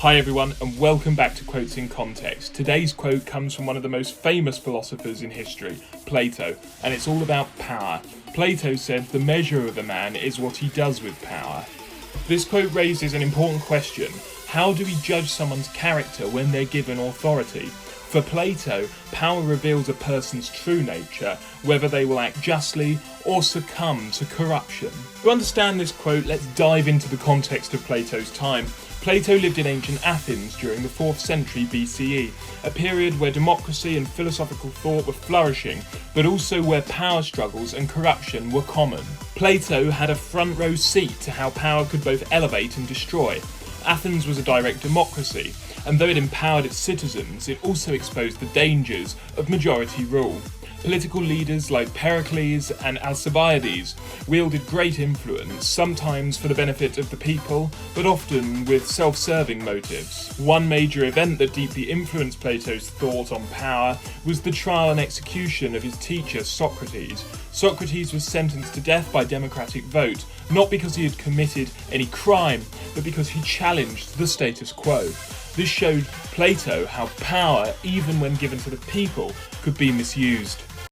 Hi everyone, and welcome back to Quotes in Context. Today's quote comes from one of the most famous philosophers in history, Plato, and it's all about power. Plato said, "The measure of a man is what he does with power." This quote raises an important question. How do we judge someone's character when they're given authority? For Plato, power reveals a person's true nature, whether they will act justly or succumb to corruption. To understand this quote, let's dive into the context of Plato's time. Plato lived in ancient Athens during the 4th century BCE, a period where democracy and philosophical thought were flourishing, but also where power struggles and corruption were common. Plato had a front row seat to how power could both elevate and destroy. Athens was a direct democracy, and though it empowered its citizens, it also exposed the dangers of majority rule. Political leaders like Pericles and Alcibiades wielded great influence, sometimes for the benefit of the people, but often with self-serving motives. One major event that deeply influenced Plato's thought on power was the trial and execution of his teacher Socrates. Socrates was sentenced to death by democratic vote, not because he had committed any crime, but because he challenged the status quo. This showed Plato how power, even when given to the people, could be misused.